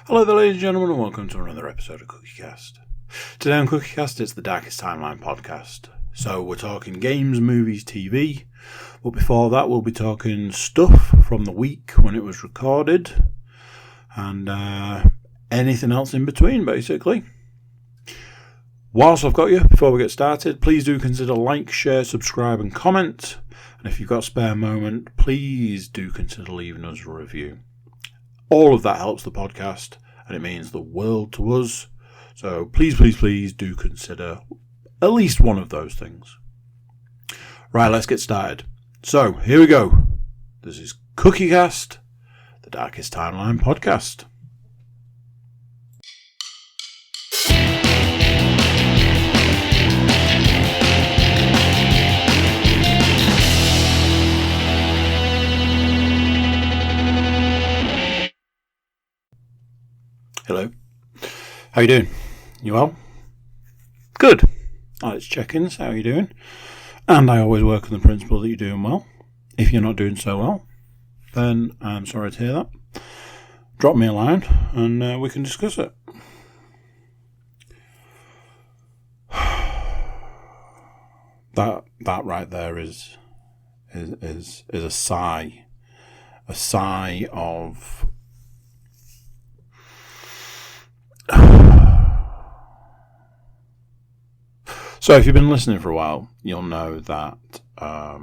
Hello there, ladies and gentlemen, and welcome to another episode of CookieCast. Today on CookieCast, it's the Darkest Timeline podcast. So we're talking games, movies, TV, but before that we'll be talking stuff from the week when it was recorded, and anything else in between, basically. Whilst I've got you, before we get started, please do consider like, share, subscribe and comment. And if you've got a spare moment, please do consider leaving us a review. All of that helps the podcast, and it means the world to us. So please do consider at least one of those things. Right, let's get started. So, here we go. This is CookieCast, the Darkest Timeline podcast. Hello. How you doing? You well? Good. I like to check-ins. How are you doing? And I always work on the principle that you're doing well. If you're not doing so well, then I'm sorry to hear that. Drop me a line and we can discuss it. That right there is a sigh of. So if you've been listening for a while, you'll know that I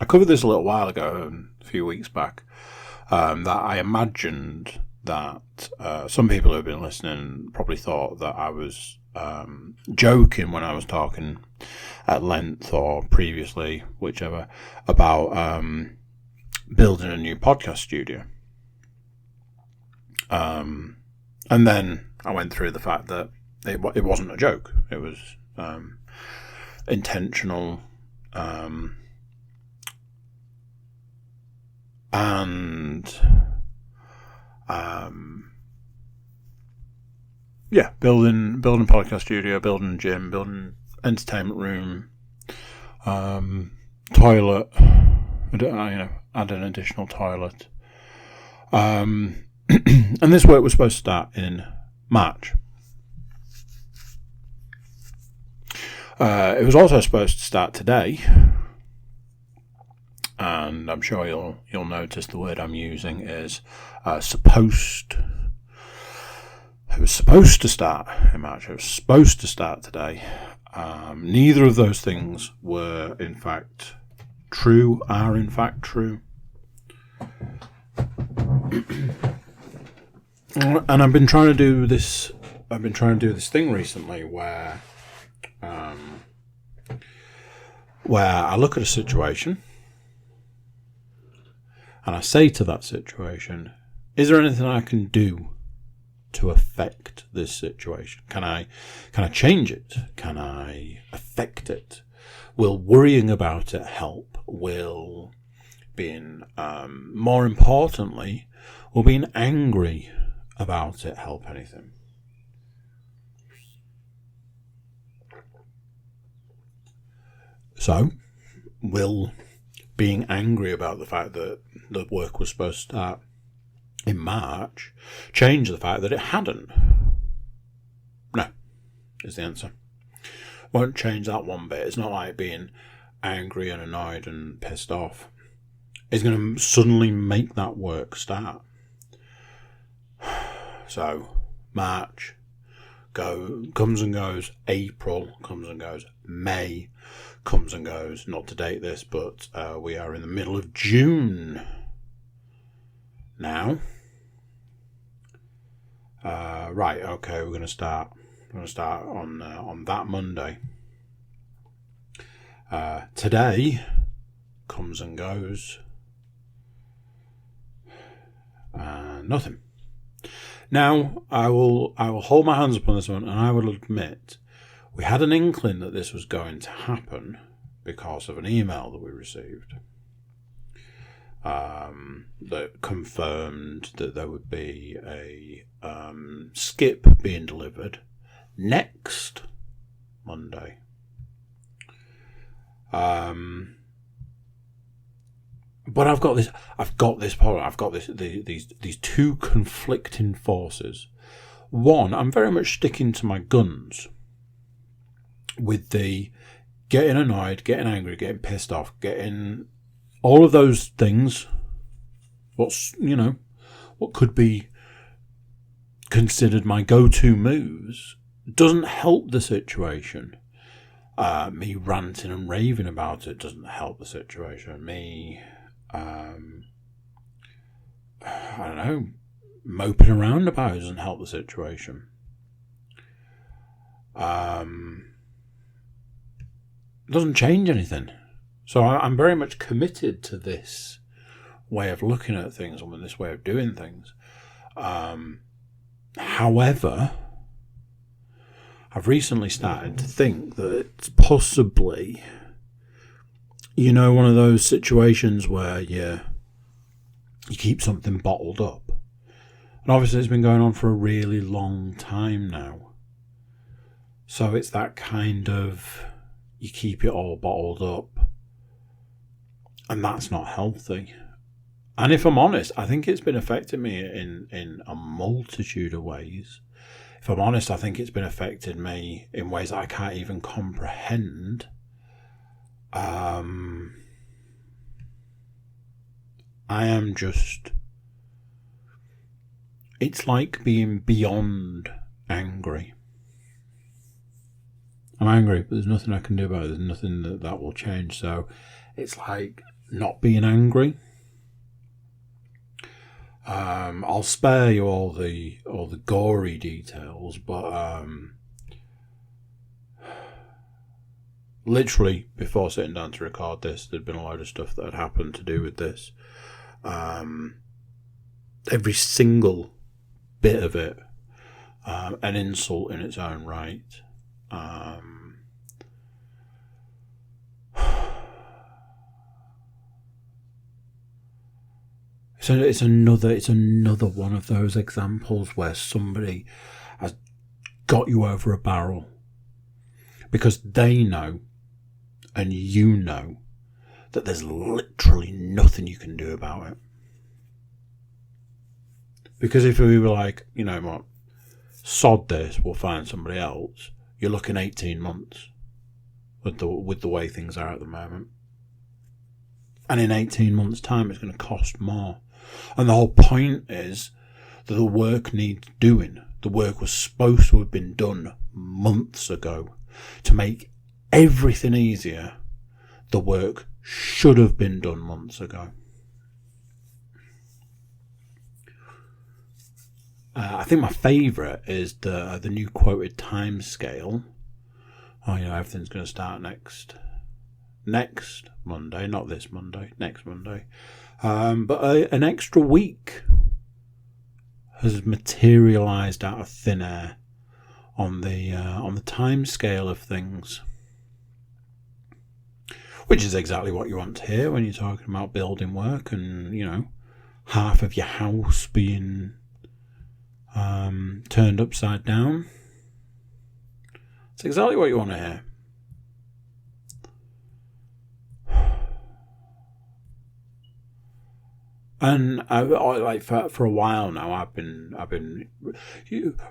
covered this a little while ago, a few weeks back, that I imagined that some people who have been listening probably thought that I was joking when I was talking at length or previously, whichever, about building a new podcast studio. And then I went through the fact that it wasn't a joke. It was intentional, building a podcast studio, building a gym, building entertainment room, toilet. Add an additional toilet. And this work was supposed to start in March. It was also supposed to start today, and I'm sure you'll notice the word I'm using is supposed. It was supposed to start in March. It was supposed to start today. Neither of those things were in fact true. Are in fact true. And I've been trying to do this thing recently where I look at a situation and I say to that situation, is there anything I can do to affect this situation? Can I change it? Can I affect it? Will worrying about it help? Will being, more importantly, will being angry about it help anything? So, will being angry about the fact that the work was supposed to start in March change the fact that it hadn't? No, is the answer. Won't change that one bit. It's not like being angry and annoyed and pissed off is going to suddenly make that work start. So, March comes and goes, April comes and goes, May comes and goes. Not to date this, but we are in the middle of June now. Right, okay, we're going to start on that Monday. Today comes and goes. Nothing. Now, I will hold my hands up on this one, and I will admit we had an inkling that this was going to happen because of an email that we received that confirmed that there would be a skip being delivered next Monday. But I've got this problem. I've got these two conflicting forces. One, I'm very much sticking to my guns with the getting annoyed, getting angry, getting pissed off, getting all of those things. What could be considered my go-to moves doesn't help the situation. Me ranting and raving about it doesn't help the situation. Me, I don't know, moping around about it doesn't help the situation. It doesn't change anything. So I'm very much committed to this way of looking at things and this way of doing things. However, I've recently started to think that it's possibly, one of those situations where you keep something bottled up. And obviously it's been going on for a really long time now. So it's that kind of, you keep it all bottled up. And that's not healthy. And if I'm honest, I think it's been affecting me in a multitude of ways. If I'm honest, I think it's been affecting me in ways I can't even comprehend. I am just... It's like being beyond angry. I'm angry, but there's nothing I can do about it. There's nothing that will change. So it's like not being angry. I'll spare you all the gory details, but literally before sitting down to record this, there'd been a load of stuff that had happened to do with this. Every single bit of it, an insult in its own right. So it's another one of those examples where somebody has got you over a barrel because they know and you know that there's literally nothing you can do about it. Because if we were like, you know what, sod this, we'll find somebody else, you're looking 18 months with the way things are at the moment. And in 18 months' time, it's going to cost more. And the whole point is that the work needs doing. The work was supposed to have been done months ago. To make everything easier, the work should have been done months ago. I think my favourite is the new quoted time scale. Oh, everything's going to start next Monday, not this Monday, next Monday. But an extra week has materialised out of thin air on the time scale of things, which is exactly what you want to hear when you're talking about building work and half of your house being turned upside down. It's exactly what you want to hear. And for a while now, I've been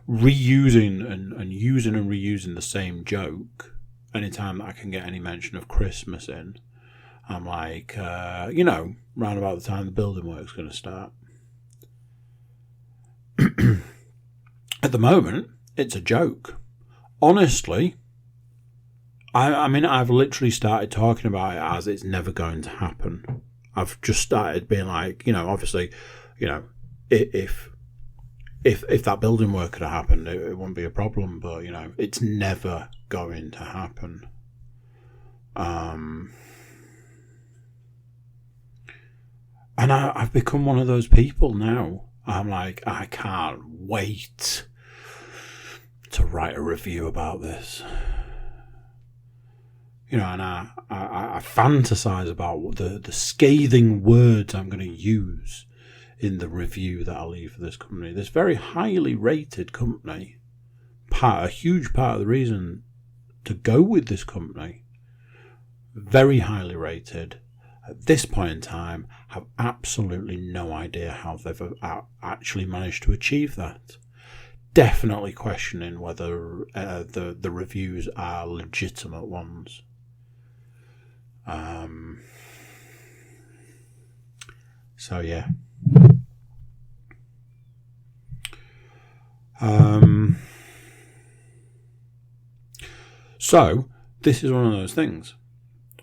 reusing and using and reusing the same joke anytime that I can get any mention of Christmas in. I'm like, round about the time the building work's going to start. At the moment, it's a joke. Honestly, I've literally started talking about it as it's never going to happen. I've just started being like, obviously, if that building work could have happened, it wouldn't be a problem. But it's never going to happen. And I've become one of those people now. I'm like, I can't wait to write a review about this. And I fantasize about the scathing words I'm going to use in the review that I leave for this company. This very highly rated company, a huge part of the reason to go with this company, very highly rated, at this point in time, have absolutely no idea how they've actually managed to achieve that. Definitely questioning whether the reviews are legitimate ones. So yeah. So this is one of those things.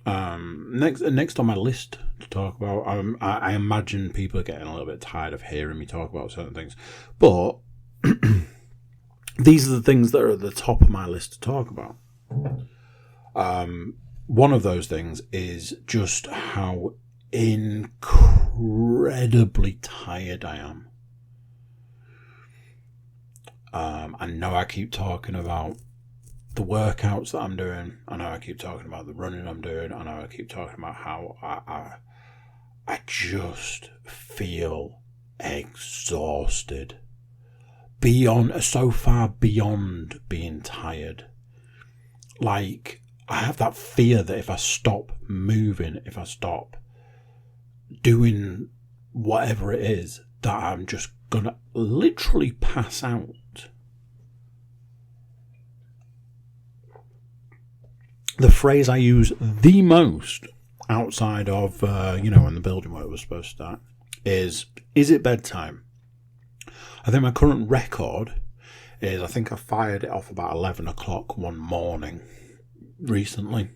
Next on my list to talk about, I imagine people are getting a little bit tired of hearing me talk about certain things, but these are the things that are at the top of my list to talk about. One of those things is just how incredibly tired I am. I know I keep talking about the workouts that I'm doing. I know I keep talking about the running I'm doing. I know I keep talking about how I just feel exhausted. So far beyond being tired. Like, I have that fear that if I stop moving, if I stop doing whatever it is, that I'm just gonna literally pass out. The phrase I use the most outside of, when the building work was supposed to start, is it bedtime? I think my current record is, I think I fired it off about 11 o'clock one morning recently.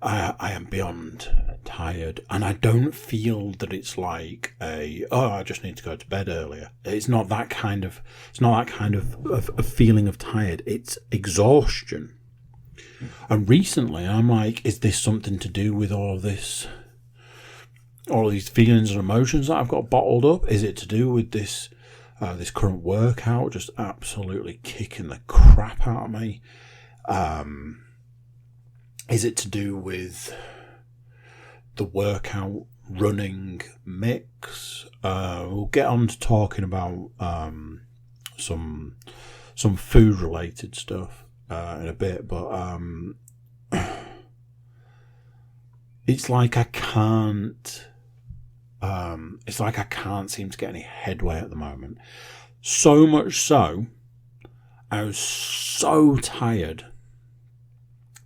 I am beyond tired, and I don't feel that it's like I just need to go to bed earlier. It's not that kind of a feeling of tired. It's exhaustion. And recently I'm like, is this something to do with all of these feelings and emotions that I've got bottled up? Is it to do with this current workout just absolutely kicking the crap out of me? Is it to do with the workout running mix? We'll get on to talking about some food related stuff in a bit, but it's like I can't. It's like I can't seem to get any headway at the moment. So much so, I was so tired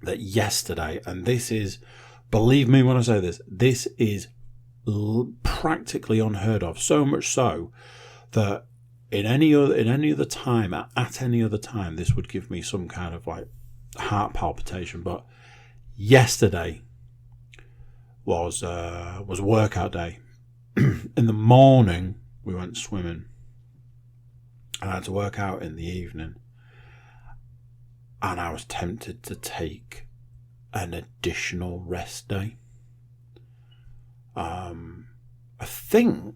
that yesterday, and this is, believe me when I say this is practically unheard of. So much so that at any other time, this would give me some kind of like heart palpitation. But yesterday was a workout day. In the morning, we went swimming, and I had to work out in the evening. And I was tempted to take an additional rest day. I think.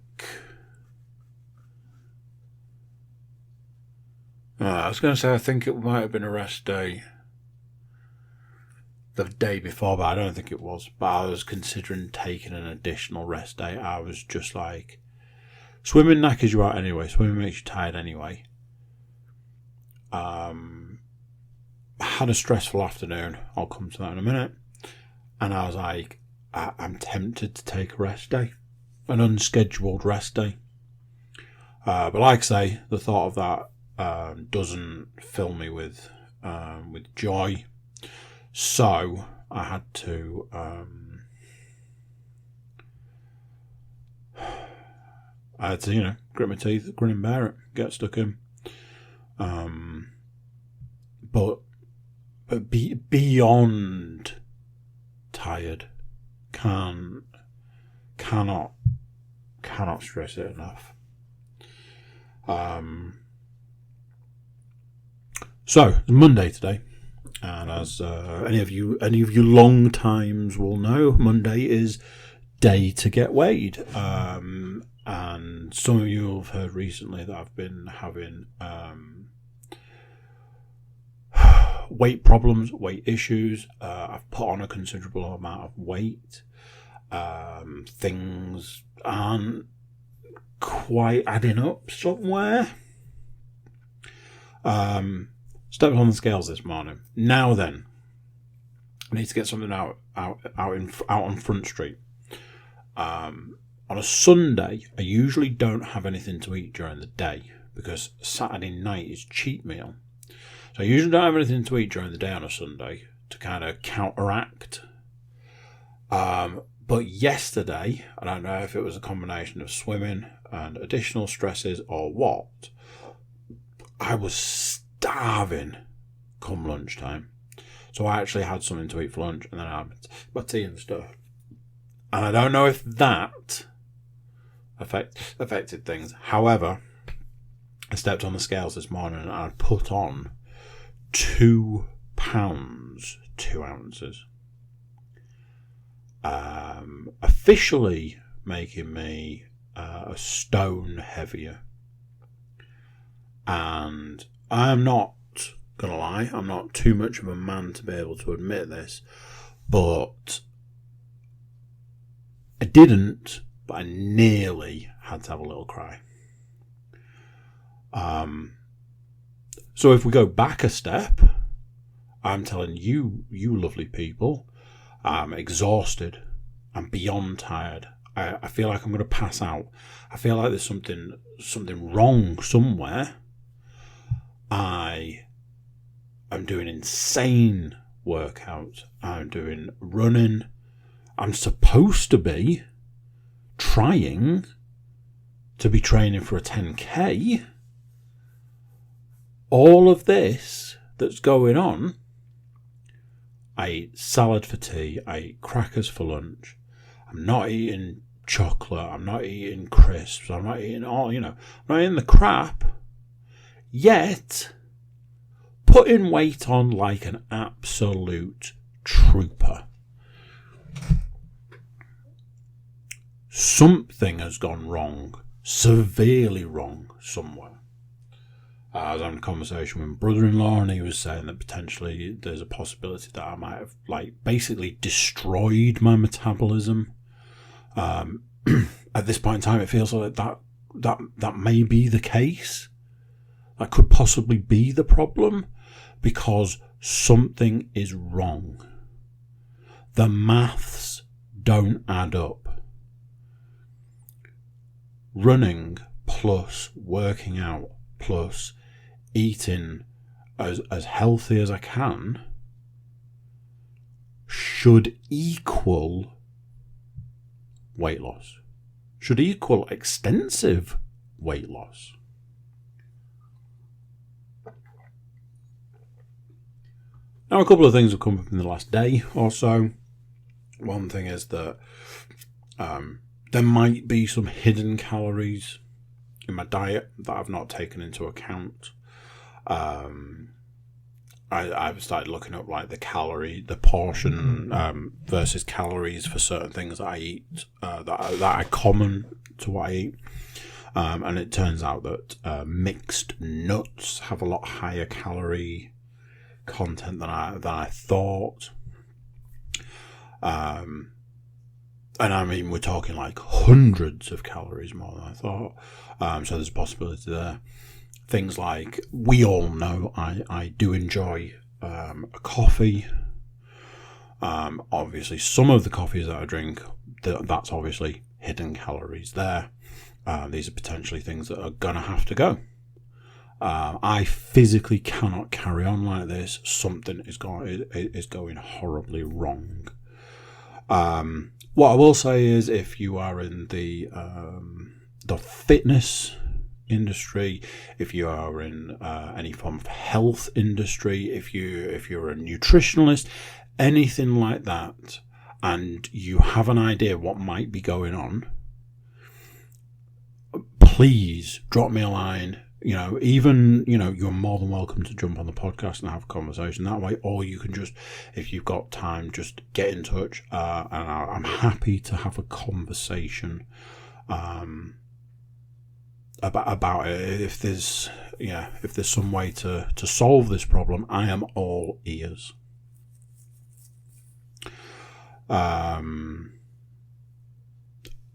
I was going to say I think it might have been a rest day the day before, but I don't think it was. But I was considering taking an additional rest day. I was just like, swimming knackers you out anyway. Swimming makes you tired anyway. Had a stressful afternoon. I'll come to that in a minute. And I was like, I'm tempted to take a rest day, an unscheduled rest day. But like I say, the thought of that doesn't fill me with joy. So I had to grit my teeth, grin and bear it, get stuck in. But beyond tired, cannot stress it enough. So it's Monday today, and as any of you long times will know, Monday is day to get weighed. And some of you have heard recently that I've been having weight problems, weight issues. I've put on a considerable amount of weight. Things aren't quite adding up somewhere. Stepped on the scales this morning. Now then, I need to get something out on Front Street. On a Sunday, I usually don't have anything to eat during the day because Saturday night is cheat meal. So I usually don't have anything to eat during the day on a Sunday to kind of counteract. But yesterday, I don't know if it was a combination of swimming and additional stresses or what, I was starving come lunchtime. So I actually had something to eat for lunch and then I had my tea and stuff. And I don't know if that affected things. However, I stepped on the scales this morning and I put on 2 pounds, 2 ounces. Officially making me a stone heavier. And I'm not gonna lie, I'm not too much of a man to be able to admit this, but I didn't, but I nearly had to have a little cry. So if we go back a step, I'm telling you lovely people, I'm exhausted. I'm beyond tired. I feel like I'm going to pass out. I feel like there's something wrong somewhere. I am doing insane workouts. I'm doing running. I'm supposed to be trying to be training for a 10K. All of this that's going on, I ate salad for tea, I ate crackers for lunch, I'm not eating chocolate, I'm not eating crisps, I'm not eating I'm not eating the crap, yet putting weight on like an absolute trooper. Something has gone wrong, severely wrong somewhere. I was having a conversation with my brother-in-law and he was saying that potentially there's a possibility that I might have basically destroyed my metabolism. At this point in time, it feels like that may be the case. That could possibly be the problem because something is wrong. The maths don't add up. Running plus working out plus eating as healthy as I can should equal weight loss. Should equal extensive weight loss. Now, a couple of things have come up in the last day or so. One thing is that there might be some hidden calories in my diet that I've not taken into account. I've started looking up the portion versus calories for certain things that I eat that are common to what I eat, and it turns out that mixed nuts have a lot higher calorie content than I thought. And I mean, we're talking like hundreds of calories more than I thought. So there's a possibility there. Things like, we all know I do enjoy a coffee. Obviously, some of the coffees that I drink, that's obviously hidden calories there. These are potentially things that are going to have to go. I physically cannot carry on like this. Something is going horribly wrong. What I will say is, if you are in the fitness industry, if you are in any form of health industry, if you're a nutritionalist, anything like that, and you have an idea what might be going on, please drop me a line. You're more than welcome to jump on the podcast and have a conversation that way, or you can just, if you've got time, just get in touch, and I'm happy to have a conversation about it. If there's some way to solve this problem, I am all ears.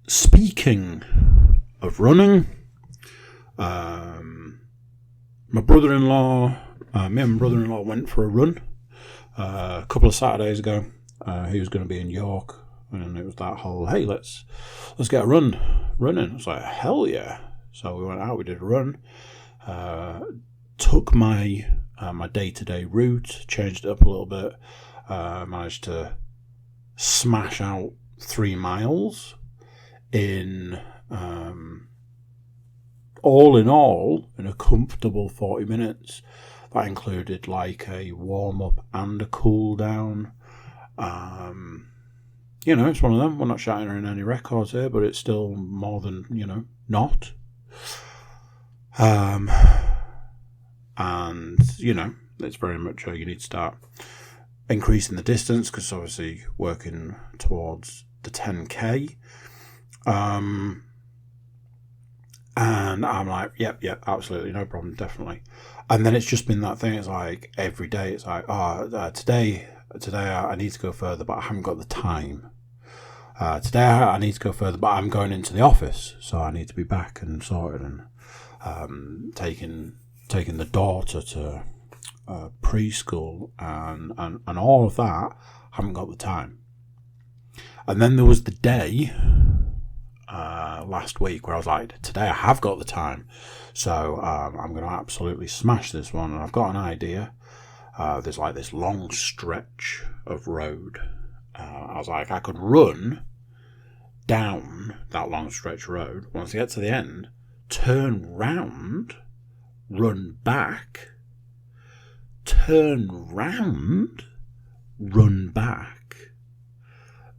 Speaking of running, me and my brother-in-law went for a run a couple of Saturdays ago. He was going to be in York, and it was that whole, hey, let's get a running. I was like, hell yeah. So we went out, we did a run, took my day-to-day route, changed it up a little bit, managed to smash out 3 miles in, all in all, in a comfortable 40 minutes. That included like a warm-up and a cool-down. It's one of them. We're not shattering any records here, but it's still more than, not. And, it's very much you need to start increasing the distance, because obviously working towards the 10k. And I'm like, yep, absolutely, no problem, definitely. And then it's just been that thing. It's like every day, it's like, today I need to go further, but I haven't got the time. Today I need to go further, but I'm going into the office, so I need to be back and sorted, and taking the daughter to preschool and all of that. I haven't got the time. And then there was the day last week where I was like, today I have got the time, so I'm going to absolutely smash this one. And I've got an idea. There's like this long stretch of road. I was like, I could run down that long stretch of road. Once I get to the end, turn round, run back, turn round, run back,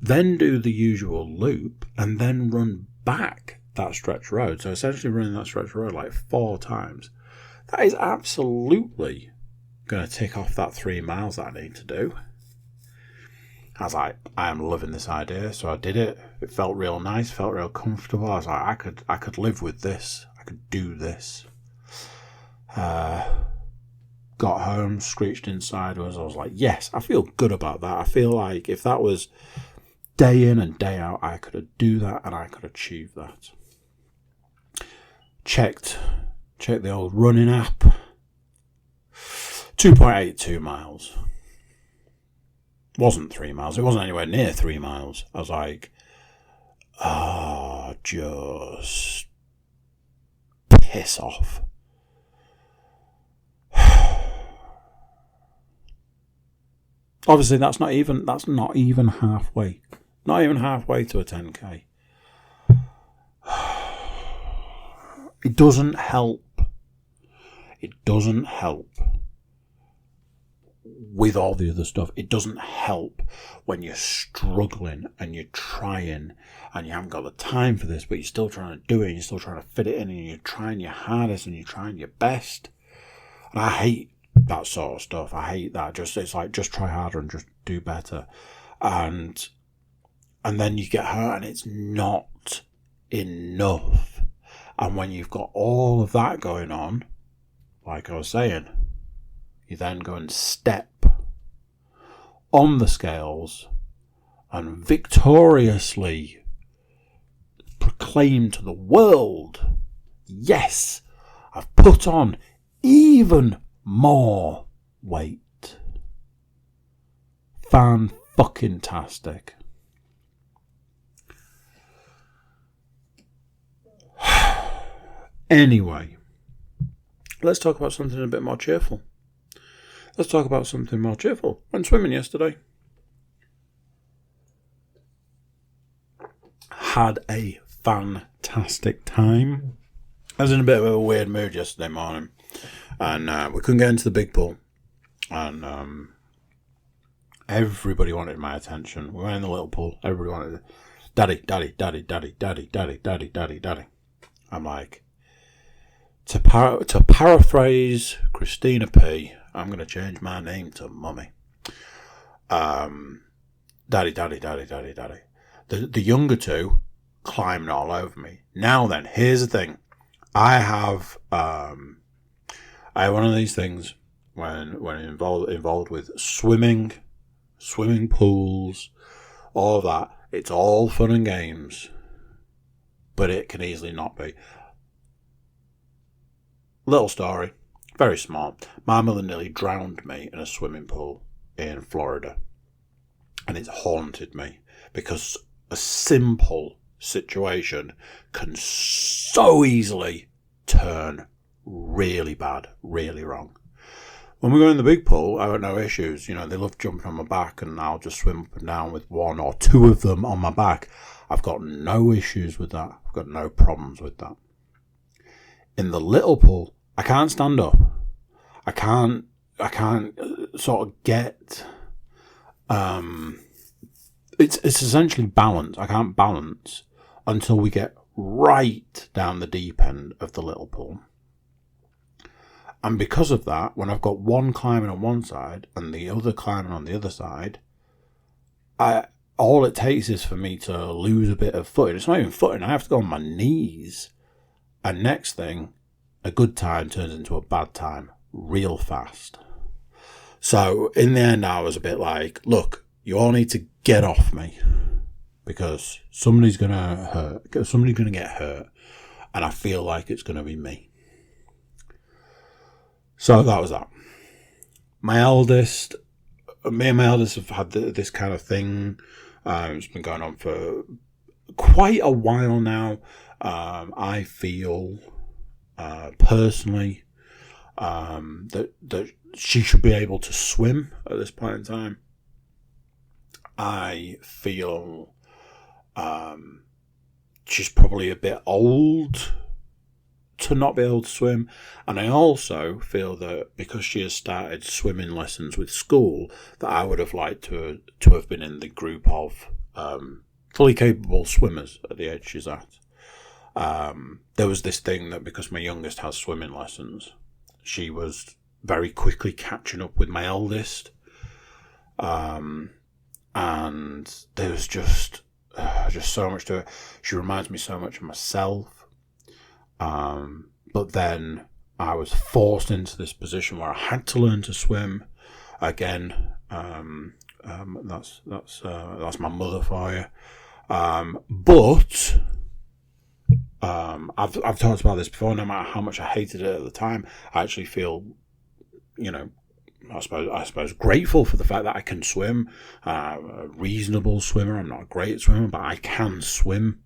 then do the usual loop, and then run back that stretch road. So essentially running that stretch road like 4 times. That is absolutely going to tick off that 3 miles that I need to do. I was like, I am loving this idea, so I did it. It felt real nice, felt real comfortable. I was like, I could live with this. I could do this. Got home, screeched inside. I was like, yes, I feel good about that. I feel like if that was day in and day out, I could do that and I could achieve that. Checked the old running app. 2.82 miles. Wasn't 3 miles. It wasn't anywhere near 3 miles. I was like, just piss off. Obviously, that's not even halfway. Not even halfway to a 10k. It doesn't help. It doesn't help with all the other stuff. It doesn't help when you're struggling and you're trying and you haven't got the time for this, but you're still trying to do it and you're still trying to fit it in and you're trying your hardest and you're trying your best. And I hate that sort of stuff. I hate that. It's like, just try harder and just do better. And then you get hurt and it's not enough. And when you've got all of that going on, like I was saying, you then go and step on the scales and victoriously proclaim to the world, yes, I've put on even more weight. Fan-fucking-tastic. Anyway, let's talk about something a bit more cheerful. Went swimming yesterday. Had a fantastic time. I was in a bit of a weird mood yesterday morning. And we couldn't get into the big pool. And everybody wanted my attention. We went in the little pool. Everybody wanted daddy. I'm like, to paraphrase Christina P., I'm going to change my name to Mummy. Daddy. The younger two climbing all over me. Now then, here's the thing. I have one of these things when involved with swimming pools, all that. It's all fun and games, but it can easily not be. Little story, very small. My mother nearly drowned me in a swimming pool in Florida. And it's haunted me because a simple situation can so easily turn really bad, really wrong. When we go in the big pool, I have no issues. They love jumping on my back and I'll just swim up and down with one or two of them on my back. I've got no issues with that. I've got no problems with that. In the little pool, I can't stand up. I can't sort of get... It's essentially balance. I can't balance until we get right down the deep end of the little pool. And because of that, when I've got one climbing on one side and the other climbing on the other side, all it takes is for me to lose a bit of footing. It's not even footing. I have to go on my knees. And next thing, a good time turns into a bad time real fast. So in the end, I was a bit like, look, you all need to get off me because somebody's going to get hurt. And I feel like it's going to be me. So that was that. Me and my eldest have had this kind of thing. It's been going on for quite a while now. I feel personally that she should be able to swim at this point in time. I feel she's probably a bit old to not be able to swim, and I also feel that because she has started swimming lessons with school, that I would have liked to have been in the group of fully capable swimmers at the age she's at. There was this thing that because my youngest has swimming lessons, she was very quickly catching up with my eldest, and there was just so much to it. She reminds me so much of myself. But then I was forced into this position where I had to learn to swim again. That's my mother for you. But I've talked about this before. No matter how much I hated it at the time, I actually feel, I suppose grateful for the fact that I can swim. A reasonable swimmer. I'm not a great swimmer, but I can swim.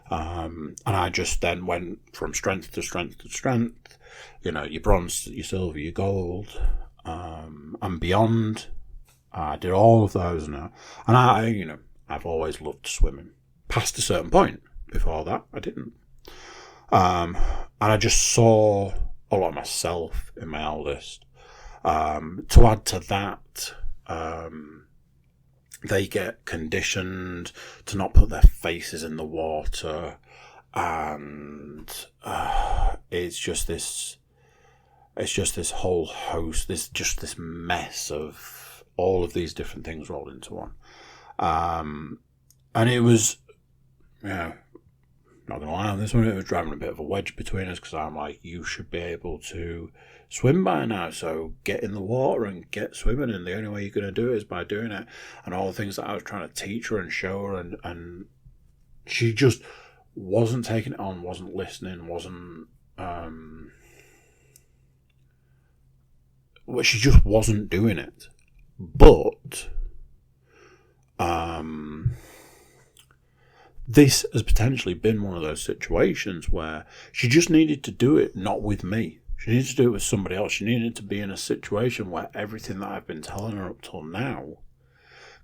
And I just then went from strength to strength to strength, your bronze, your silver, your gold, and beyond. I did all of those now. And I've always loved swimming past a certain point. Before that, I didn't. And I just saw a lot of myself in my eldest. To add to that, they get conditioned to not put their faces in the water, and it's just this whole host, this mess of all of these different things rolled into one. And it was, not gonna lie on this one, it was driving a bit of a wedge between us because I'm like, you should be able to swim by now, so get in the water and get swimming, and the only way you're going to do it is by doing it. And all the things that I was trying to teach her and show her, and she just wasn't taking it on, wasn't listening, she just wasn't doing it. But this has potentially been one of those situations where she just needed to do it, not with me. She needed to do it with somebody else. She needed to be in a situation where everything that I've been telling her up till now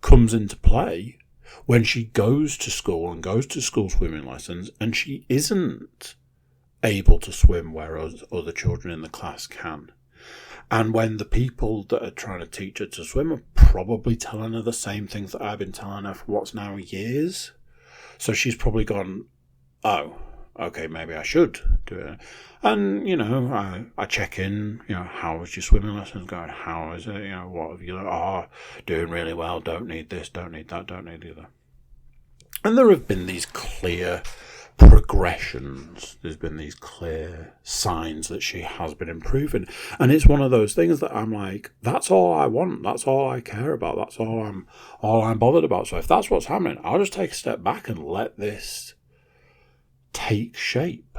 comes into play when she goes to school and goes to school swimming lessons and she isn't able to swim whereas other children in the class can. And when the people that are trying to teach her to swim are probably telling her the same things that I've been telling her for what's now years. So she's probably gone, oh, okay, maybe I should do it. And, I check in, how is your swimming lessons going? How is it? What have you, doing really well, don't need this, don't need that, don't need the other. And there have been these clear progressions. There's been these clear signs that she has been improving. And it's one of those things that I'm like, that's all I want. That's all I care about. That's all I'm bothered about. So if that's what's happening, I'll just take a step back and let this take shape.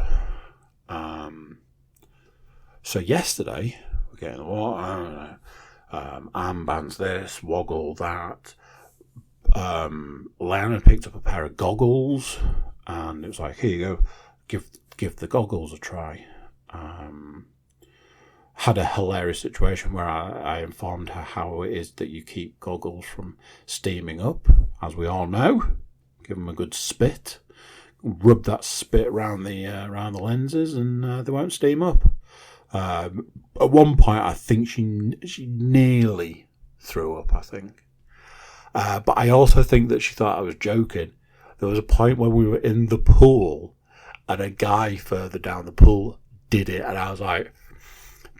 So yesterday, we're getting the water, armbands this, woggle that. Leanne had picked up a pair of goggles, and it was like, here you go, give the goggles a try. Had a hilarious situation where I informed her how it is that you keep goggles from steaming up. As we all know, give them a good spit, rub that spit around the lenses, and they won't steam up. At one point, I think she nearly threw up, I think. But I also think that she thought I was joking. There was a point when we were in the pool, and a guy further down the pool did it, and I was like,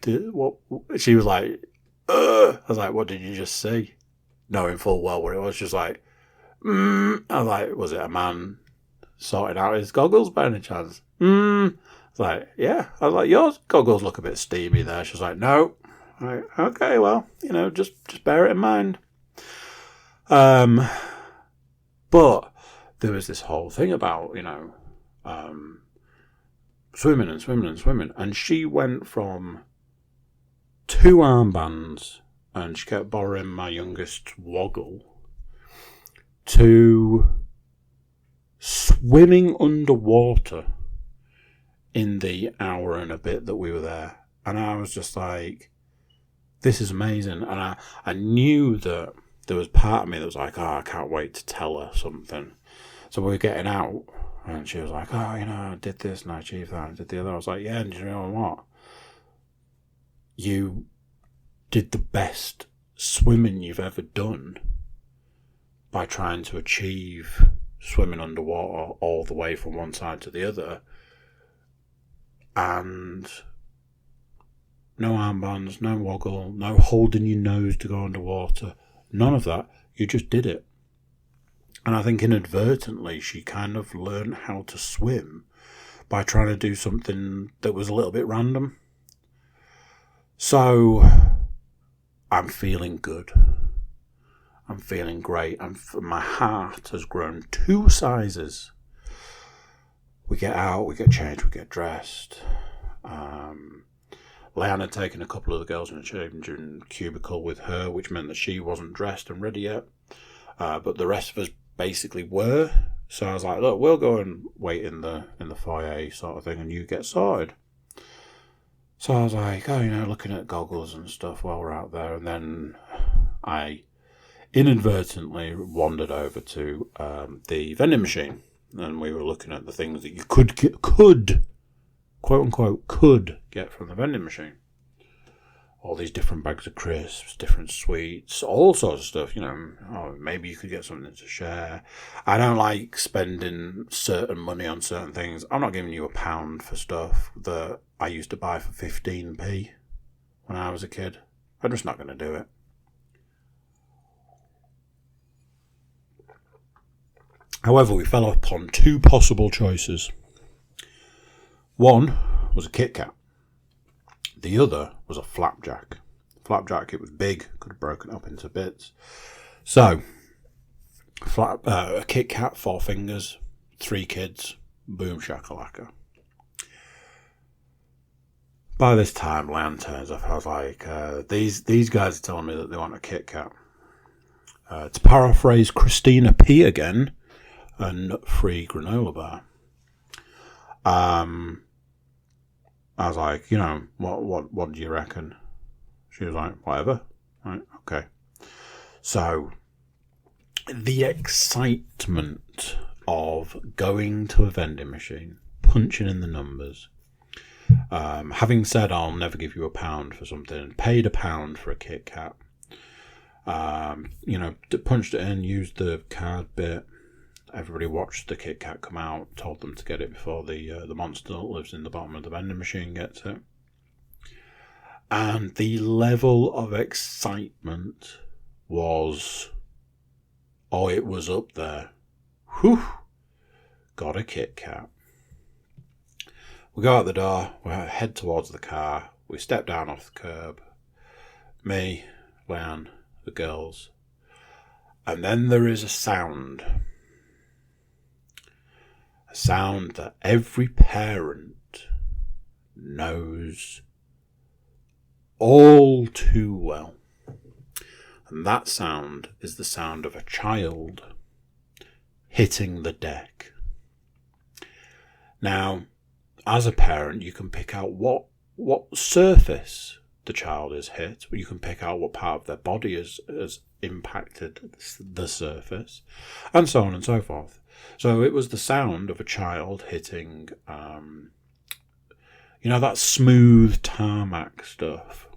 what? She was like, I was like, what did you just see? Knowing full well what it was, just like, I was like, was it a man sorting out his goggles by any chance? I was like, yeah. I was like, your goggles look a bit steamy there. She was like, no. I'm like, okay, well, just bear it in mind. But there was this whole thing about, swimming, and she went from 2 armbands, and she kept borrowing my youngest woggle, to swimming underwater in the hour and a bit that we were there. And I was just like, this is amazing. And I knew that there was part of me that was like, I can't wait to tell her something. So we were getting out, and she was like, I did this and I achieved that and did the other. I was like, yeah, and do you know what? You did the best swimming you've ever done by trying to achieve swimming underwater all the way from one side to the other. And no armbands, no woggle, no holding your nose to go underwater. None of that. You just did it. And I think inadvertently she kind of learned how to swim by trying to do something that was a little bit random. So I'm feeling good. I'm feeling great. My heart has grown 2 sizes. We get out, we get changed, we get dressed. Leanne had taken a couple of the girls in a changing cubicle with her, which meant that she wasn't dressed and ready yet. But the rest of us basically were. So I was like, look, we'll go and wait in the foyer sort of thing, and you get sorted. So I was like, looking at goggles and stuff while we're out there. And then I inadvertently wandered over to the vending machine. And we were looking at the things that you could, quote unquote, could get from the vending machine. All these different bags of crisps, different sweets, all sorts of stuff, maybe you could get something to share. I don't like spending certain money on certain things. I'm not giving you £1 for stuff that I used to buy for 15p when I was a kid. I'm just not going to do it. However, we fell upon 2 possible choices. One was a Kit Kat. The other was a flapjack. Flapjack, it was big, could have broken up into bits. So, a Kit Kat, 4 fingers, 3 kids, boom shakalaka. By this time, Leanne turns up. I was like, these guys are telling me that they want a Kit Kat. To paraphrase Christina P again, a nut-free granola bar. I was like, what do you reckon? She was like, whatever. Right, okay. So, the excitement of going to a vending machine, punching in the numbers, having said I'll never give you £1 for something, paid £1 for a Kit Kat, punched it in, used the card bit. Everybody watched the Kit Kat come out, told them to get it before the monster that lives in the bottom of the vending machine gets it. And the level of excitement was, it was up there. Whew! Got a Kit Kat. We go out the door, we head towards the car, we step down off the curb. Me, Leanne, the girls. And then there is a sound. A sound that every parent knows all too well. And that sound is the sound of a child hitting the deck. Now, as a parent, you can pick out what surface the child is hit. You can pick out what part of their body has impacted the surface, and so on and so forth. So it was the sound of a child hitting, that smooth tarmac stuff.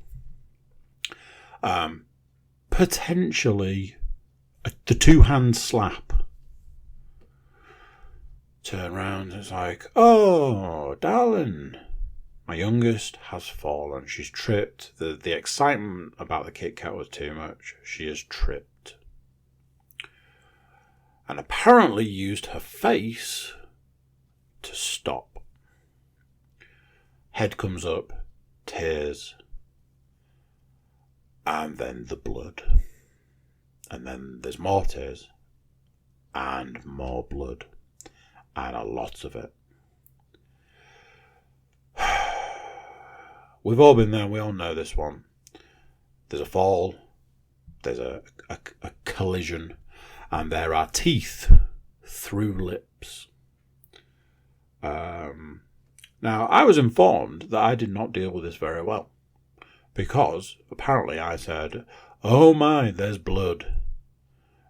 Potentially the two-hand slap. Turn around, it's like, oh, darling, my youngest has fallen. She's tripped. The excitement about the Kit Kat was too much. She has tripped. And apparently used her face to stop. Head comes up, tears, and then the blood. And then there's more tears, and more blood, and a lot of it. We've all been there, we all know this one. There's a fall, there's a collision, and there are teeth through lips. Now, I was informed that I did not deal with this very well, because apparently I said, oh my, there's blood,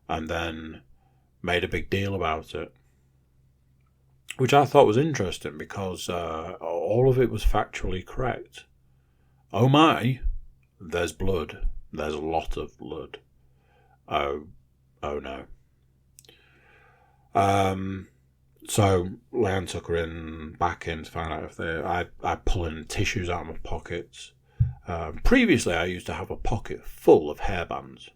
and then made a big deal about it, which I thought was interesting because all of it was factually correct. Oh my, there's blood. There's a lot of blood. Oh no. So Leanne took her back in to find out if I pulling tissues out of my pockets. Previously, I used to have a pocket full of hairbands.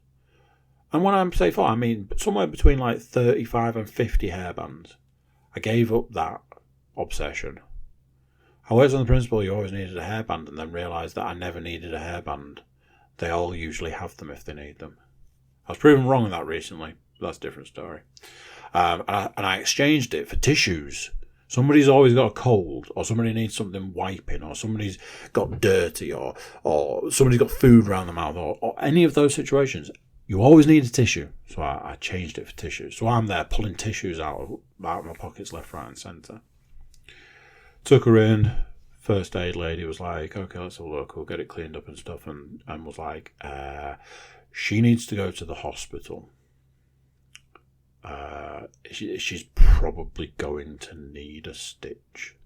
And when I say full, I mean somewhere between like 35 and 50 hairbands. I gave up that obsession. I was on the principle you always needed a hairband, and then realised that I never needed a hairband. They all usually have them if they need them. I was proven wrong on that recently, but that's a different story. And I exchanged it for tissues. Somebody's always got a cold, or somebody needs something wiping, or somebody's got dirty, or somebody's got food around the mouth, or any of those situations. You always need a tissue. So I changed it for tissues. So I'm there pulling tissues out of my pockets left, right and centre. Took her in. First aid lady was like, okay, let's have a look. We'll get it cleaned up and stuff. And was like, she needs to go to the hospital. She's probably going to need a stitch.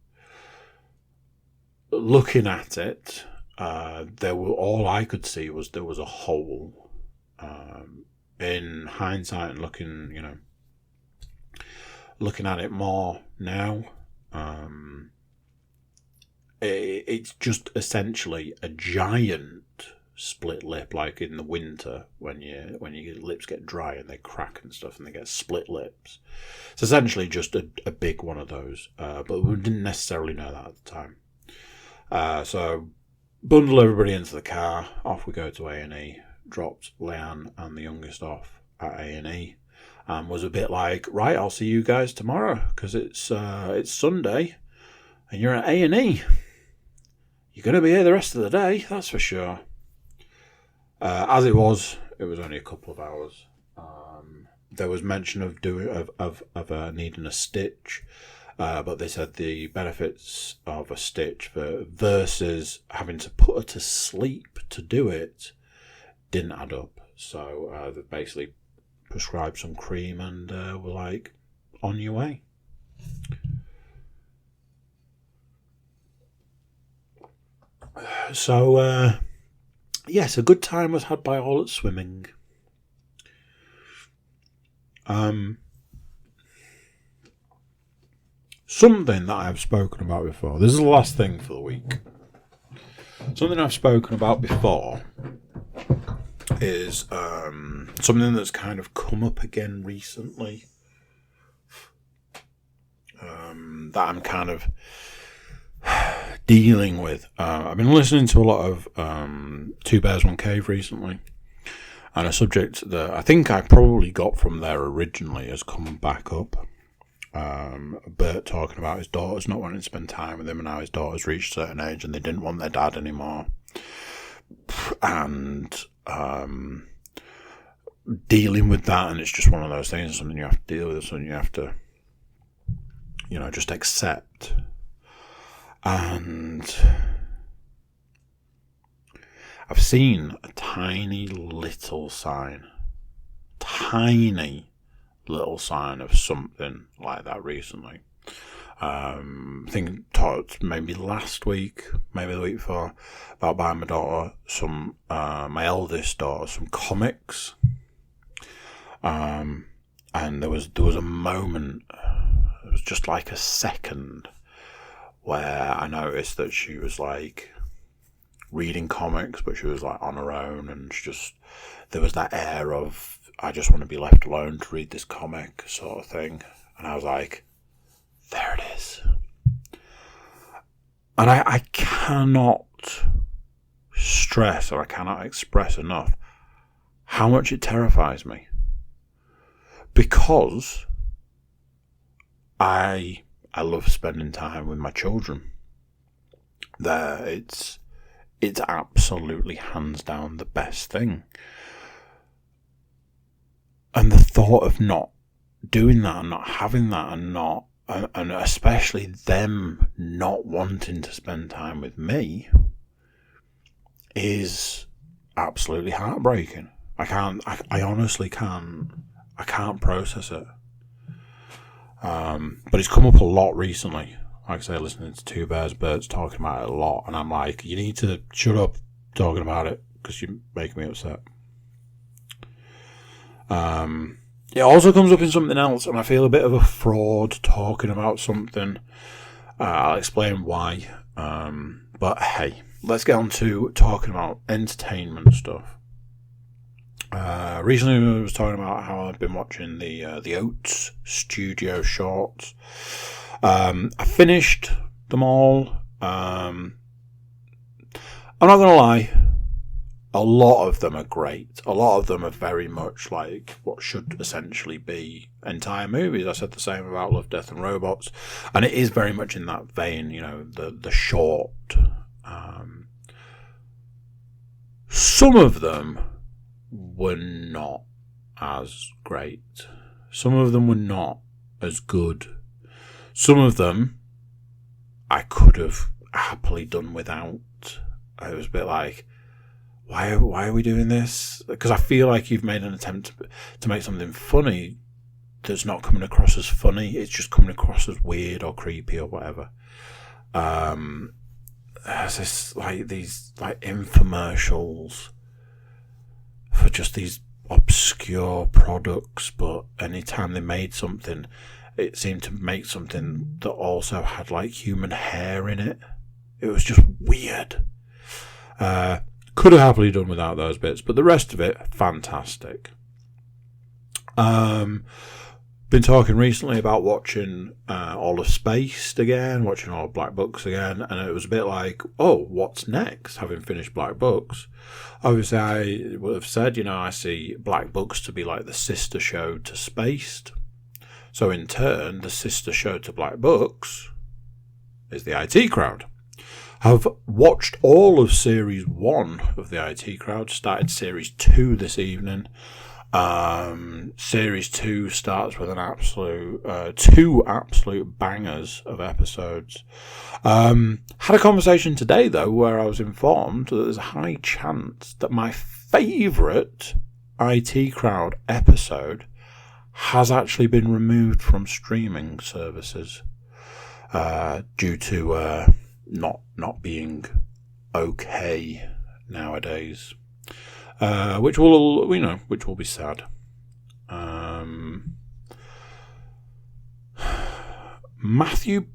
Looking at it, all I could see was there was a hole. In hindsight and looking at it more now, it's just essentially a giant split lip, like in the winter when your lips get dry and they crack and stuff and they get split lips. It's essentially just a big one of those, but we didn't necessarily know that at the time. So bundle everybody into the car, off we go to A&E. Dropped Leanne and the youngest off at A&E, and was a bit like, right, I'll see you guys tomorrow because it's Sunday and you're at A&E. You're going to be here the rest of the day, that's for sure. As it was only a couple of hours. There was mention of needing a stitch, but they said the benefits of a stitch versus having to put her to sleep to do it didn't add up. So they basically prescribed some cream and were like, on your way. So yes, a good time was had by all at swimming. Something that I've spoken about before. This is the last thing for the week. Something I've spoken about before is something that's kind of come up again recently. That I'm kind of dealing with. I've been listening to a lot of Two Bears, One Cave recently, and a subject that I think I probably got from there originally has come back up. Bert talking about his daughters not wanting to spend time with him, and how his daughters reached a certain age and they didn't want their dad anymore. And dealing with that, and it's just one of those things, something you have to deal with, something you have to, just accept. And I've seen a tiny little sign of something like that recently. I think talked maybe last week, maybe the week before, about buying my daughter my eldest daughter, some comics. And there was a moment, it was just like a second, where I noticed that she was like reading comics, but she was like on her own, and there was that air of, I just want to be left alone to read this comic sort of thing. And I was like, there it is. And I cannot stress, or I cannot express enough how much it terrifies me. Because I love spending time with my children. It's absolutely hands down the best thing. And the thought of not doing that and not having that and especially them not wanting to spend time with me is absolutely heartbreaking. I honestly can't process it. But it's come up a lot recently. Like I say, listening to Two Bears Birds talking about it a lot, and I'm like, you need to shut up talking about it, because you're making me upset. It also comes up in something else, and I feel a bit of a fraud talking about something. I'll explain why. But hey, let's get on to talking about entertainment stuff. Recently I was talking about how I've been watching the Oats studio shorts. I finished them all. I'm not going to lie, a lot of them are great. A lot of them are very much like what should essentially be entire movies. I said the same about Love, Death and Robots, and it is very much in that vein, the short. Some of them were not as great. Some of them were not as good. Some of them I could have happily done without. It was a bit like, why are we doing this? Because I feel like you've made an attempt to make something funny that's not coming across as funny. It's just coming across as weird or creepy or whatever. There's these infomercials for just these obscure products, but anytime they made something, it seemed to make something that also had like human hair in it. It was just weird. Could have happily done without those bits, but the rest of it, fantastic. Been talking recently about watching all of Spaced again, watching all of Black Books again, and it was a bit like, oh, what's next, having finished Black Books? Obviously, I would have said, I see Black Books to be like the sister show to Spaced. So in turn, the sister show to Black Books is the IT Crowd. I've watched all of Series 1 of the IT Crowd, started Series 2 this evening. Series 2 starts with two absolute bangers of episodes. Had a conversation today, though, where I was informed that there's a high chance that my favourite IT Crowd episode has actually been removed from streaming services due to not being okay nowadays. Which will be sad. Matthew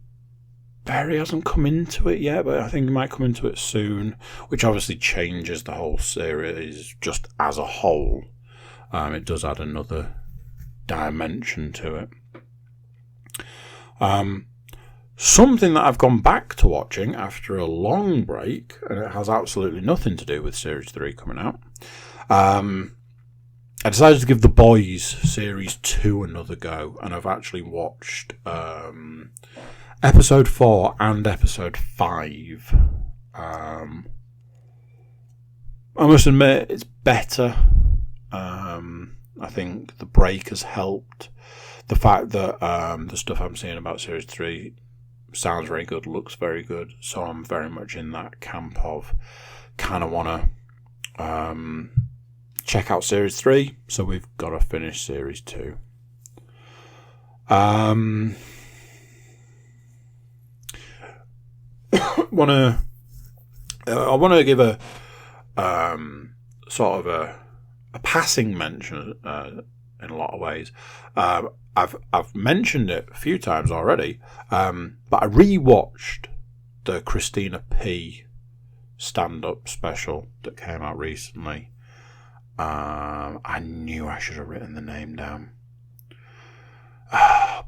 Berry hasn't come into it yet, but I think he might come into it soon, which obviously changes the whole series just as a whole. It does add another dimension to it. Something that I've gone back to watching after a long break, and it has absolutely nothing to do with Series 3 coming out. I decided to give The Boys Series 2 another go, and I've actually watched Episode 4 and Episode 5. I must admit, it's better. I think the break has helped. The fact that the stuff I'm seeing about Series 3 sounds very good, looks very good, so I'm very much in that camp of kind of want to check out Series 3, so we've got to finish Series 2. I want to give a sort of a passing mention in a lot of ways. I've mentioned it a few times already, but I rewatched the Christina P. stand-up special that came out recently. I knew I should have written the name down.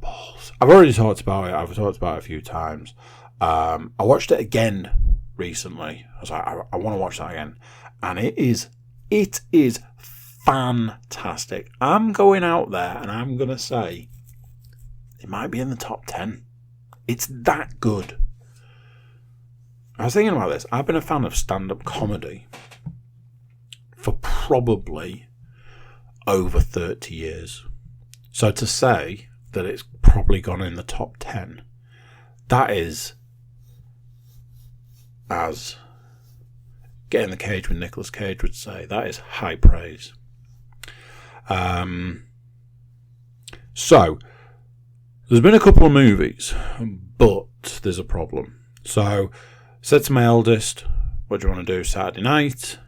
Balls. I've already talked about it. I've talked about it a few times. I watched it again recently. I was like, I want to watch that again, and it is fantastic. I'm going out there and I'm going to say it might be in the top 10. It's that good. I was thinking about this. I've been a fan of stand-up comedy for probably over 30 years. So to say that it's probably gone in the top 10, that is, as Get in the Cage with Nicolas Cage would say, that is high praise. So, there's been a couple of movies, but there's a problem. So, I said to my eldest, what do you want to do Saturday night?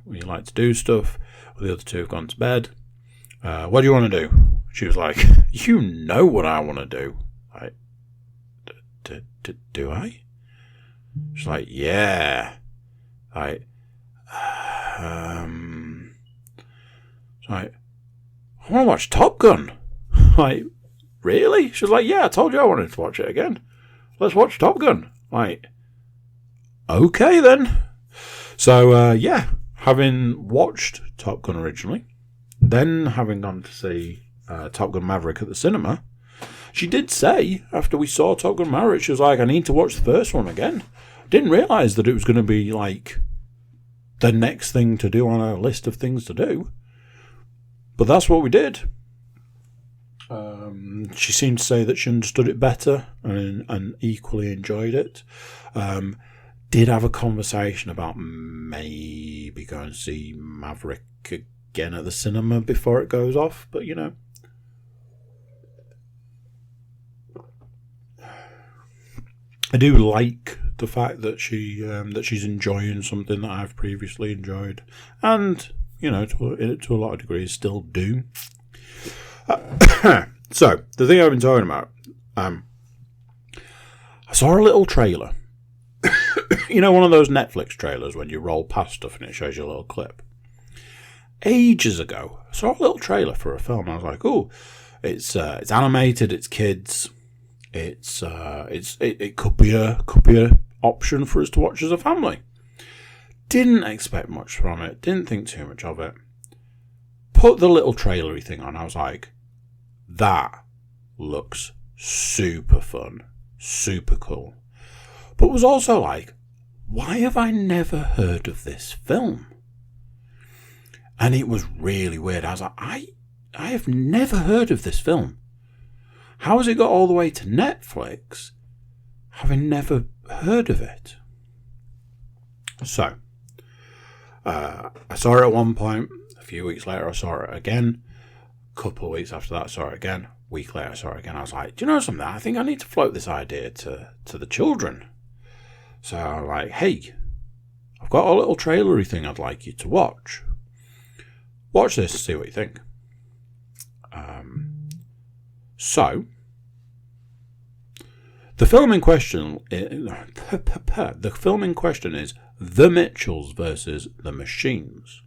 We like to do stuff. Well, the other two have gone to bed. What do you want to do? She was like, you know what I want to do. Like, do I? She's like, yeah. Like, like, I want to watch Top Gun. Like, really? She was like, yeah, I told you I wanted to watch it again. Let's watch Top Gun. Like, okay then. So, having watched Top Gun originally, then having gone to see Top Gun Maverick at the cinema, she did say, after we saw Top Gun Maverick, she was like, I need to watch the first one again. Didn't realise that it was going to be, like, the next thing to do on our list of things to do. But that's what we did. She seemed to say that she understood it better and equally enjoyed it. Did have a conversation about maybe going to see Maverick again at the cinema before it goes off, but you know. I do like the fact that she's enjoying something that I've previously enjoyed, and you know, to a lot of degrees, still do. So the thing I've been talking about, I saw a little trailer. You know, one of those Netflix trailers when you roll past stuff and it shows you a little clip. Ages ago, I saw a little trailer for a film. I was like, "Oh, it's animated. It's kids. It could be a option for us to watch as a family." Didn't expect much from it. Didn't think too much of it. Put the little trailery thing on. I was like, that looks super fun, super cool. But was also like, why have I never heard of this film? And it was really weird. I was like, I have never heard of this film. How has it got all the way to Netflix, having never heard of it? So, I saw it at one point. A few weeks later, I saw it again. A couple of weeks after that, I saw it again. A week later, I saw it again. I was like, do you know something? I think I need to float this idea to the children. So I'm like, hey, I've got a little trailery thing I'd like you to watch. Watch this, see what you think. So, the film in question is The Mitchells versus The Machines.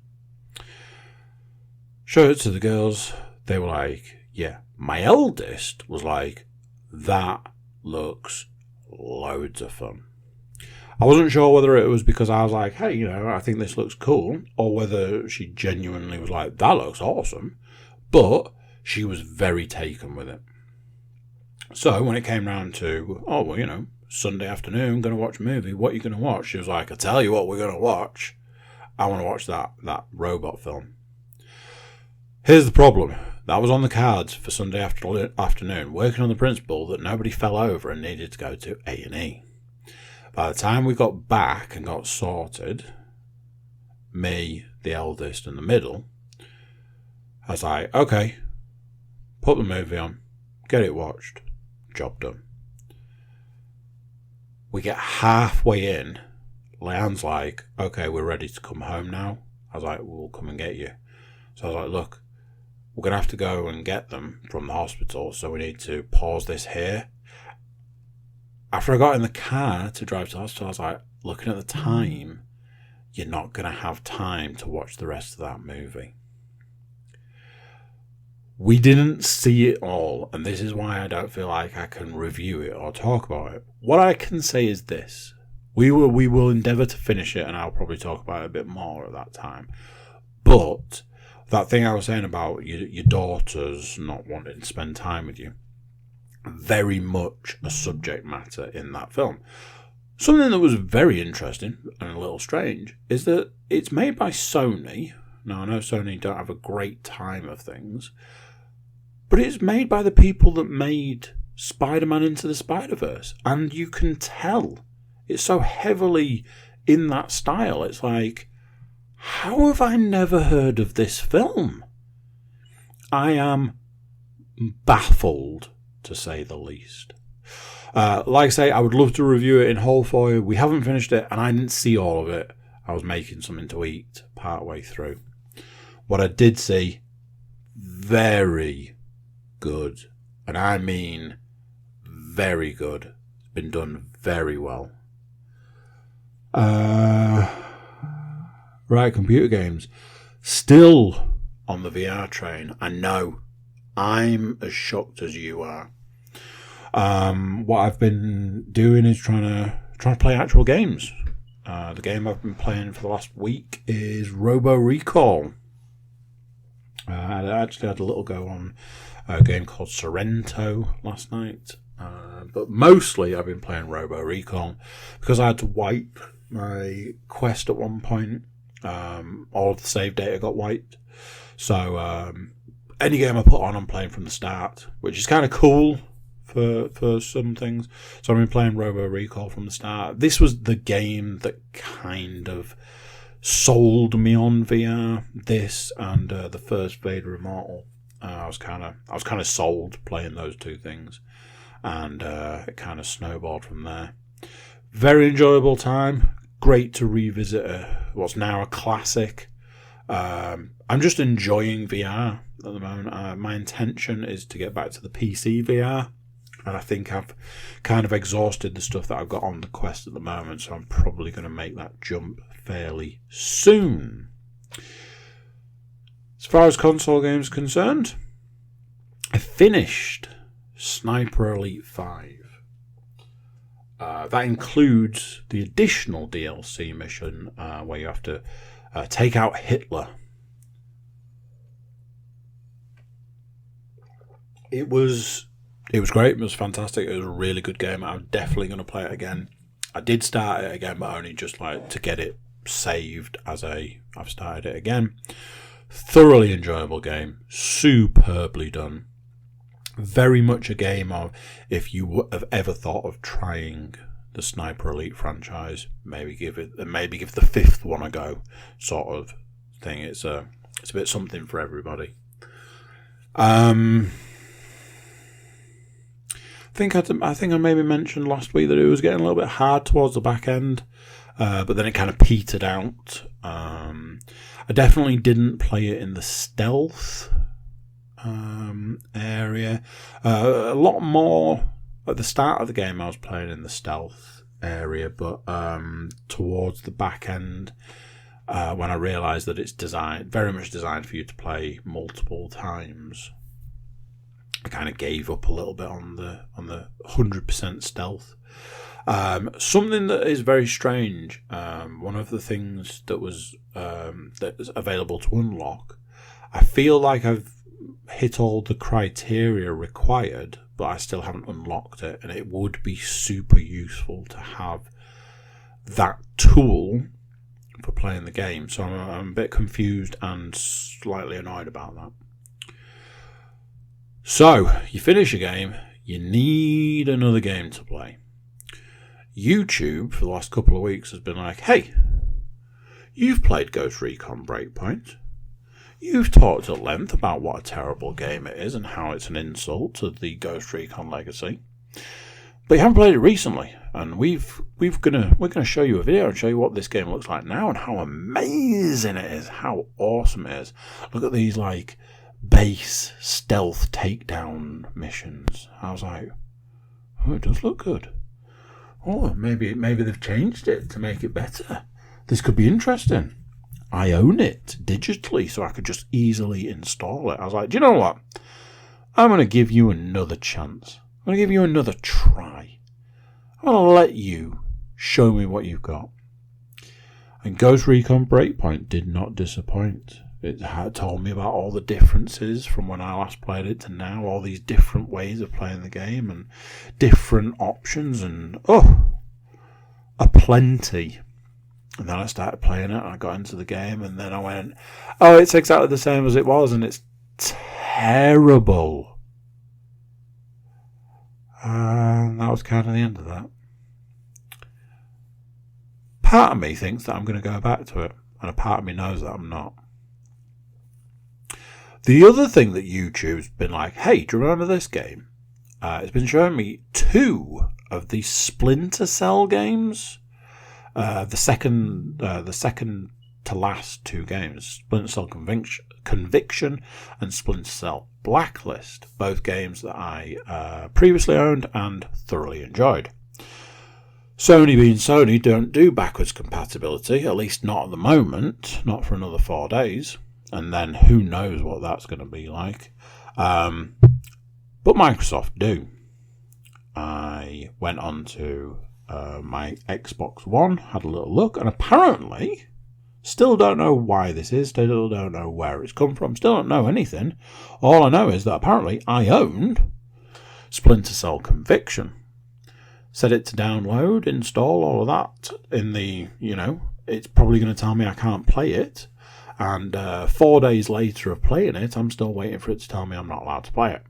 Showed it to the girls. They were like, yeah. My eldest was like, that looks loads of fun. I wasn't sure whether it was because I was like, hey, you know, I think this looks cool, or whether she genuinely was like, that looks awesome. But she was very taken with it. So when it came round to, oh, well, you know, Sunday afternoon, going to watch a movie, what are you going to watch? She was like, I tell you what we're going to watch. I want to watch that robot film. Here's the problem. That was on the cards for Sunday afternoon, working on the principle that nobody fell over and needed to go to A&E. By the time we got back and got sorted, me, the eldest, and the middle, I was like, okay, put the movie on, get it watched, job done. We get halfway in, Leanne's like, okay, we're ready to come home now. I was like, we'll come and get you. So I was like, look, we're going to have to go and get them from the hospital, so we need to pause this here. After I got in the car to drive to the hospital, I was like, looking at the time, you're not going to have time to watch the rest of that movie. We didn't see it all, and this is why I don't feel like I can review it or talk about it. What I can say is this. We will endeavour to finish it, and I'll probably talk about it a bit more at that time. But that thing I was saying about your daughters not wanting to spend time with you, very much a subject matter in that film. Something that was very interesting and a little strange is that it's made by Sony. Now, I know Sony don't have a great time of things, but it's made by the people that made Spider-Man Into the Spider-Verse. And you can tell it's so heavily in that style. It's like, how have I never heard of this film? I am baffled, to say the least. Like I say, I would love to review it in whole for you. We haven't finished it, and I didn't see all of it. I was making something to eat part way through. What I did see, very good. And I mean very good. It's been done very well. Right, computer games. Still on the VR train. I know. I'm as shocked as you are. What I've been doing is trying to play actual games. The game I've been playing for the last week is Robo Recall. I actually had a little go on a game called Sorrento last night. But mostly I've been playing Robo Recall because I had to wipe my Quest at one point. All of the save data got wiped. So any game I put on, I'm playing from the start, which is kind of cool for some things. So I've been playing Robo Recall from the start. This was the game that kind of sold me on VR. This and the first Vader Immortal. I was kind of sold playing those two things, and it kind of snowballed from there. Very enjoyable time. Great to revisit what's now a classic. I'm just enjoying VR at the moment. My intention is to get back to the PC VR, and I think I've kind of exhausted the stuff that I've got on the Quest at the moment, so I'm probably going to make that jump fairly soon. As far as console games are concerned, I finished Sniper Elite 5. That includes the additional DLC mission where you have to take out Hitler. It was great. It was fantastic. It was a really good game. I'm definitely going to play it again. I did start it again, but only just like to get it saved as I've started it again. Thoroughly enjoyable game. Superbly done. Very much a game of, if you have ever thought of trying the Sniper Elite franchise, maybe give the fifth one a go, sort of thing. It's a bit something for everybody. I think I maybe mentioned last week that it was getting a little bit hard towards the back end, but then it kind of petered out. I definitely didn't play it in the stealth area. A lot more at the start of the game I was playing in the stealth area, but towards the back end, when I realised that it's very much designed for you to play multiple times, I kind of gave up a little bit on the 100% stealth. Something that is very strange. One of the things that was available to unlock, I feel like I've hit all the criteria required, but I still haven't unlocked it, and it would be super useful to have that tool for playing the game. So I'm a bit confused and slightly annoyed about that. So, you finish a game, you need another game to play. YouTube, for the last couple of weeks, has been like, hey, you've played Ghost Recon Breakpoint. You've talked at length about what a terrible game it is and how it's an insult to the Ghost Recon legacy. But you haven't played it recently, and we're gonna show you a video and show you what this game looks like now and how amazing it is, how awesome it is. Look at these like base stealth takedown missions. I was like, oh, it does look good. Oh, maybe they've changed it to make it better. This could be interesting. I own it digitally, so I could just easily install it. I was like, do you know what? I'm going to give you another chance. I'm going to give you another try. I'm going to let you show me what you've got. And Ghost Recon Breakpoint did not disappoint. It had told me about all the differences from when I last played it to now, all these different ways of playing the game and different options and, aplenty. And then I started playing it and I got into the game and then I went, oh, it's exactly the same as it was and it's terrible. And that was kind of the end of that. Part of me thinks that I'm going to go back to it and a part of me knows that I'm not. The other thing that YouTube's been like, hey, do you remember this game? It's been showing me 2 of the Splinter Cell games. The second to last 2 games, Splinter Cell Conviction and Splinter Cell Blacklist, both games that I previously owned and thoroughly enjoyed. Sony being Sony don't do backwards compatibility, at least not at the moment, not for another 4 days, and then who knows what that's going to be like. But Microsoft do. I went on to my Xbox One, had a little look, and apparently, still don't know why this is, still don't know where it's come from, still don't know anything. All I know is that apparently I owned Splinter Cell Conviction. Set it to download, install, all of that. In the, it's probably going to tell me I can't play it. And 4 days later of playing it, I'm still waiting for it to tell me I'm not allowed to play it.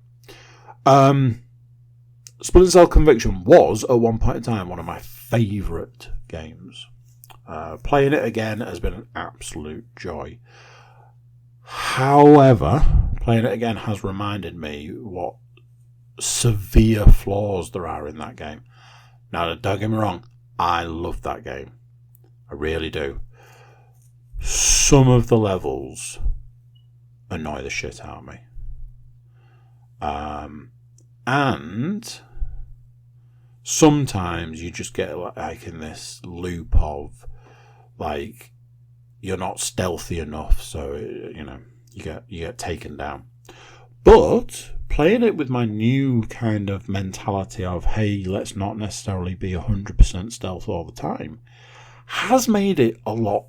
Splinter Cell Conviction was, at one point in time, one of my favourite games. Playing it again has been an absolute joy. However, playing it again has reminded me what severe flaws there are in that game. Now, don't get me wrong, I love that game. I really do. Some of the levels annoy the shit out of me. And sometimes you just get like in this loop of like you're not stealthy enough, so you get taken down. But playing it with my new kind of mentality of, hey, let's not necessarily be 100% stealth all the time, has made it a lot,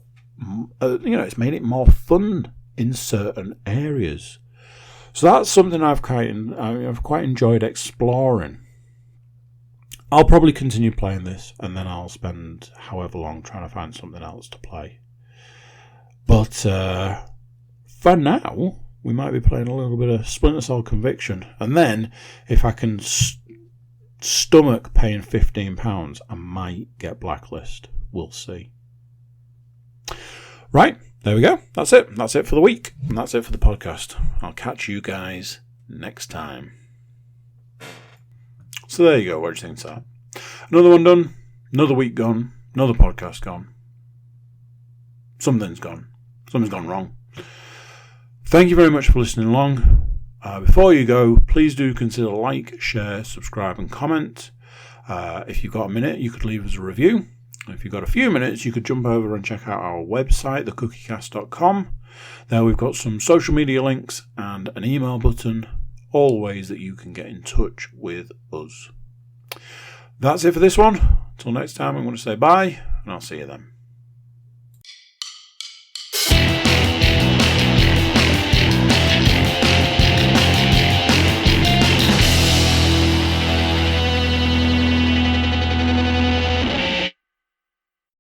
it's made it more fun in certain areas. So that's something I've quite enjoyed exploring. I'll probably continue playing this, and then I'll spend however long trying to find something else to play. But for now, we might be playing a little bit of Splinter Cell Conviction. And then, if I can stomach paying £15, I might get Blacklist. We'll see. Right, there we go. That's it. That's it for the week. And that's it for the podcast. I'll catch you guys next time. So there you go. What do you think of that? Another one done. Another week gone. Another podcast gone. Something's gone. Something's gone wrong. Thank you very much for listening along. Before you go, please do consider like, share, subscribe and comment. If you've got a minute, you could leave us a review. If you've got a few minutes, you could jump over and check out our website, thecookiecast.com. There we've got some social media links and an email button, all ways that you can get in touch with us. That's it for this one. Until next time, I'm going to say bye, and I'll see you then.